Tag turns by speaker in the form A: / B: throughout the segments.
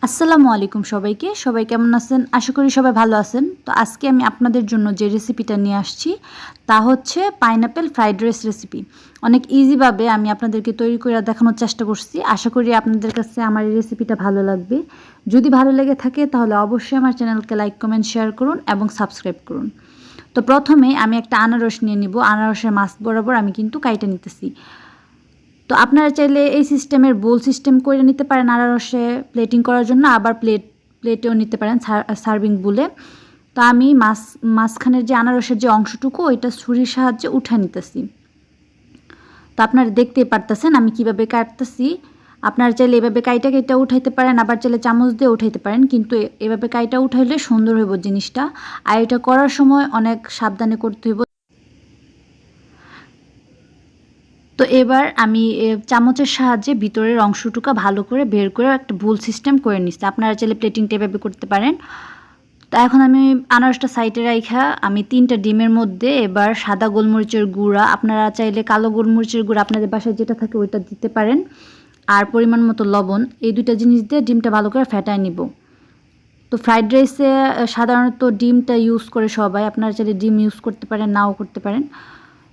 A: আসসালামু আলাইকুম সবাইকে। সবাই কেমন আছেন? আশা করি সবাই ভালো আছেন। তো আজকে আমি আপনাদের জন্য যে রেসিপিটা নিয়ে আসছি তা হচ্ছে পাইনঅ্যাপেল ফ্রাইড রাইস রেসিপি। অনেক ইজিভাবে আমি আপনাদেরকে তৈরি করে দেখানোর চেষ্টা করছি। আশা করি আপনাদের কাছে আমার এই রেসিপিটা ভালো লাগবে। যদি ভালো লেগে থাকে তাহলে অবশ্যই আমার চ্যানেলকে লাইক, কমেন্ট, শেয়ার করুন এবং সাবস্ক্রাইব করুন। তো প্রথমে আমি একটা আনারস নিয়ে নিব। আনারসের মাছ বরাবর আমি কিন্তু কাইটে নিতেছি। তো আপনারা চাইলে এই সিস্টেমের বোল সিস্টেম করে নিতে পারেন আনারসে প্লেটিং করার জন্য, আবার প্লেটেও নিতে পারেন সার্ভিং বুলে। তো আমি মাঝখানের যে আনারসের যে অংশটুকু ওইটা ছুরির সাহায্যে উঠে নিতেছি। তো আপনারা দেখতেই পারতেছেন আমি কিভাবে কাটতেছি। আপনারা চাইলে এভাবে কাইটা উঠাইতে পারেন, আবার চাইলে চামচ দিয়ে উঠাইতে পারেন, কিন্তু এভাবে কাইটা উঠাইলে সুন্দর হইব জিনিসটা। আর এটা করার সময় অনেক সাবধানে করতে হইব। তো এবার আমি চামচের সাহায্যে ভিতরের অংশটুকু ভালো করে বের করে একটা ভুল সিস্টেম করে নিচ্ছি। আপনারা চাইলে প্লেটিংটা এভাবে করতে পারেন। তো এখন আমি আনারসটা সাইডে রাইখা আমি 3টা ডিমের মধ্যে এবার সাদা গোলমরিচের গুঁড়া, আপনারা চাইলে কালো গোলমরিচের গুঁড়া আপনাদের বাসায় যেটা থাকে ওইটা দিতে পারেন, আর পরিমাণ মতো লবণ, এই দুইটা জিনিস দিয়ে ডিমটা ভালো করে ফেটায় নিব। তো ফ্রাইড রাইসে সাধারণত ডিমটা ইউজ করে সবাই, আপনারা চাইলে ডিম ইউজ করতে পারেন, নাও করতে পারেন।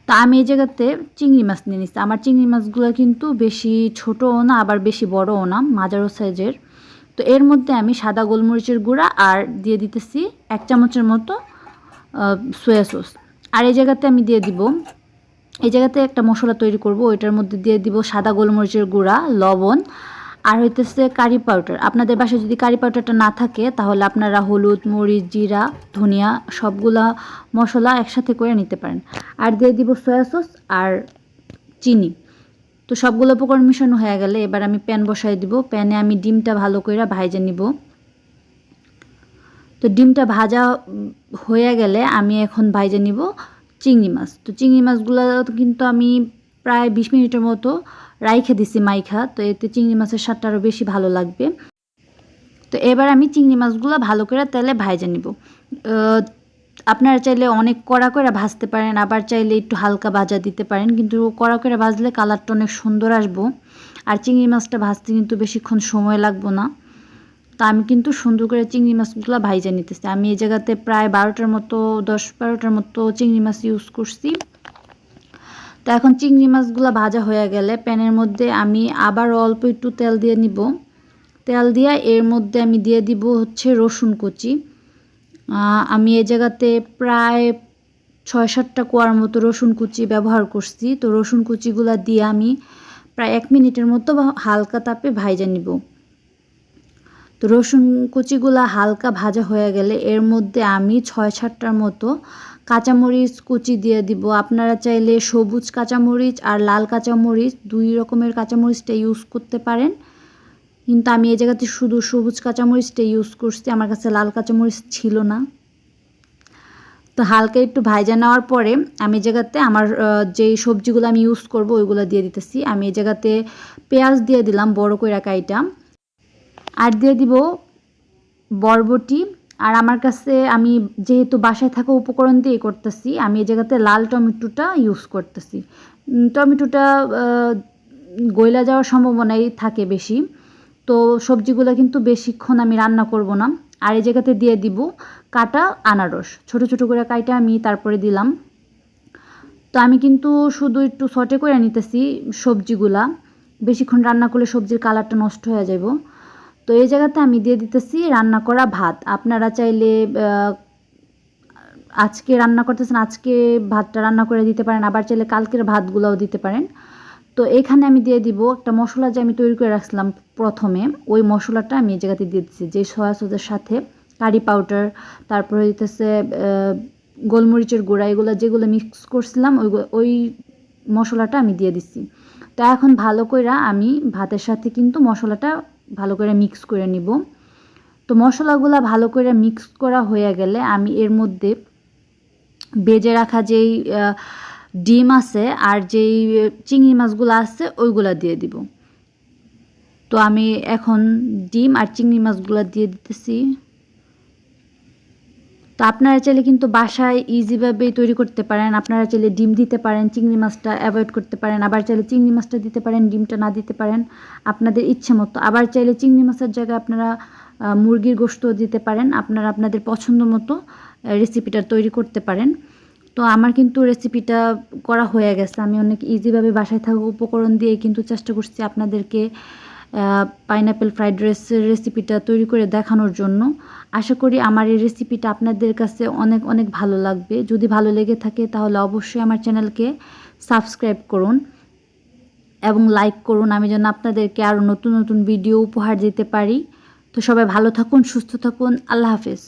A: তা আমি এই জায়গাতে চিংড়ি মাছ নিয়ে নিচ্ছি। আমার চিংড়ি মাছগুলো কিন্তু বেশি ছোটও না আবার বেশি বড়ও না, মাঝারো সাইজের। তো এর মধ্যে আমি সাদা গোলমরিচের গুঁড়া আর দিয়ে দিতেছি 1 চামচের মতো সয়া সস। আর এই জায়গাতে আমি দিয়ে দিব, এই জায়গাতে একটা মশলা তৈরি করব, ওইটার মধ্যে দিয়ে দিব সাদা গোলমরিচের গুঁড়া, লবণ, আর হইতেছে কারি পাউডার। আপনাদের বাসায় যদি কারি পাউডারটা না থাকে তাহলে আপনারা হলুদ, মরিচ, জিরা, ধনিয়া সবগুলা মশলা একসাথে করে নিতে পারেন। আর দিয়ে দিব সয়া সস আর চিনি। তো সবগুলো উপকরণ মিশানো হয়ে গেলে এবার আমি প্যান বসাই দিব। প্যানে আমি ডিমটা ভালো করে ভাজে নিব। তো ডিমটা ভাজা হয়ে গেলে আমি এখন ভাজে নিব চিংড়ি মাছ। তো চিংড়ি মাছগুলো কিন্তু আমি প্রায় 20 মিনিটের মতো রাইখে দিছি মাইখা। তো এতে চিংড়ি মাছের স্বাদটা আরও বেশি ভালো লাগবে। তো এবার আমি চিংড়ি মাছগুলো ভালো করে তেলে ভাজে নিব। আপনারা চাইলে অনেক কড়া করে ভাজতে পারেন, আবার চাইলে একটু হালকা ভাজা দিতে পারেন, কিন্তু কড়া করে ভাজলে কালারটা অনেক সুন্দর আসবো। আর চিংড়ি মাছটা ভাজতে কিন্তু বেশিক্ষণ সময় লাগবে না। তো আমি কিন্তু সুন্দর করে চিংড়ি মাছগুলো ভাইজা নিতেছি। আমি এই জায়গাতে প্রায় 12টার মতো 10-12টার মতো চিংড়ি মাছ ইউজ করছি। তো এখন চিংড়ি মাছগুলো ভাজা হয়ে গেলে প্যানের মধ্যে আমি আবার অল্প একটু তেল দিয়ে নিব। তেল দিয়ে এর মধ্যে আমি দিয়ে দিব হচ্ছে রসুন কুচি। আমি এই জায়গাতে প্রায় 6-7টা কোয়ার মতো রসুন কুচি ব্যবহার করছি। তো রসুন কুচিগুলো দিয়ে আমি প্রায় 1 মিনিটের মতো হালকা তাপে ভাইজা নিব। তো রসুন কুচিগুলা হালকা ভাজা হয়ে গেলে এর মধ্যে আমি 6-7টার মতো কাঁচামরিচ কুচি দিয়ে দিব। আপনারা চাইলে সবুজ কাঁচামরিচ আর লাল কাঁচামরিচ 2 রকমের কাঁচামরিচটা ইউজ করতে পারেন, কিন্তু আমি এই জায়গাতে শুধু সবুজ কাঁচামরিচটা ইউজ করছি, আমার কাছে লাল কাঁচামরিচ ছিল না। তো হালকা একটু ভাজা নেওয়ার পরে আমি এই জায়গাতে আমার যেই সবজিগুলো আমি ইউজ করব ওইগুলো দিয়ে দিতেছি। আমি এই জায়গাতে পেঁয়াজ দিয়ে দিলাম বড় কইরা কাইটা, আর দিয়ে দিব বরবটি। আর আমার কাছে আমি যেহেতু বাসায় থাকা উপকরণ দিয়ে করতেছি, আমি এই জায়গাতে লাল টমেটোটা ইউজ করতেছি। টমেটোটা গইলা যাওয়ার সম্ভাবনাই থাকে বেশি। তো সবজিগুলো কিন্তু বেশিক্ষণ আমি রান্না করব না। আর এই জায়গাতে দিয়ে দিব কাটা আনারস, ছোট ছোট করে কাইটা আমি তারপরে দিলাম। তো আমি কিন্তু শুধু একটু সটে করে নিতেছি সবজিগুলা, বেশিক্ষণ রান্না করলে সবজির কালারটা নষ্ট হয়ে যাব। তো এই জায়গাতে আমি দিয়ে দিতেছি রান্না করা ভাত। আপনারা চাইলে আজকে রান্না করতেছেন আজকে ভাতটা রান্না করে দিতে পারেন, আবার চাইলে কালকের ভাতগুলোও দিতে পারেন। তো এখানে আমি দিয়ে দিব একটা মশলা যে আমি তৈরি করে রাখছিলাম প্রথমে, ওই মশলাটা আমি এই জায়গাতে দিয়ে দিচ্ছি, যে সয়া সসের সাথে কারি পাউডার, তারপরে দিতেছে গোলমরিচের গুঁড়া, এগুলো যেগুলো মিক্স করছিলাম ওই মশলাটা আমি দিয়ে দিচ্ছি। তো এখন ভালো করে আমি ভাতের সাথে কিন্তু মশলাটা ভালো করে মিক্স করে নিব। তো মশলাগুলো ভালো করে মিক্স করা হয়ে গেলে আমি এর মধ্যে ভেজে রাখা যেই ডিম আছে আর যেই চিংড়ি মাছগুলো আছে ওইগুলো দিয়ে দিব। তো আমি এখন ডিম আর চিংড়ি মাছগুলো দিয়ে দিতেছি। তো আপনারা চাইলে কিন্তু বাসায় ইজিভাবেই তৈরি করতে পারেন। আপনারা চাইলে ডিম দিতে পারেন, চিংড়ি মাছটা অ্যাভয়েড করতে পারেন, আবার চাইলে চিংড়ি মাছটা দিতে পারেন, ডিমটা না দিতে পারেন, আপনাদের ইচ্ছে মতো। আবার চাইলে চিংড়ি মাছের জায়গায় আপনারা মুরগির গোশত দিতে পারেন, আপনারা আপনাদের পছন্দ মতো রেসিপিটা তৈরি করতে পারেন। তো আমার কিন্তু রেসিপিটা করা হয়ে গেছে। আমি অনেক ইজিভাবে বাসায় থাকা উপকরণ দিয়ে কিন্তু চেষ্টা করছি আপনাদেরকে পাইনঅ্যাপেল ফ্রাইড রাইসের রেসিপিটা তৈরি করে দেখানোর জন্য। আশা করি আমার এই রেসিপিটা আপনাদের কাছে অনেক অনেক ভালো লাগবে। যদি ভালো লেগে থাকে তাহলে অবশ্যই আমার চ্যানেলকে সাবস্ক্রাইব করুন এবং লাইক করুন, আমি যেন আপনাদেরকে আরও নতুন নতুন ভিডিও উপহার দিতে পারি। তো সবাই ভালো থাকুন, সুস্থ থাকুন। আল্লাহ হাফেজ।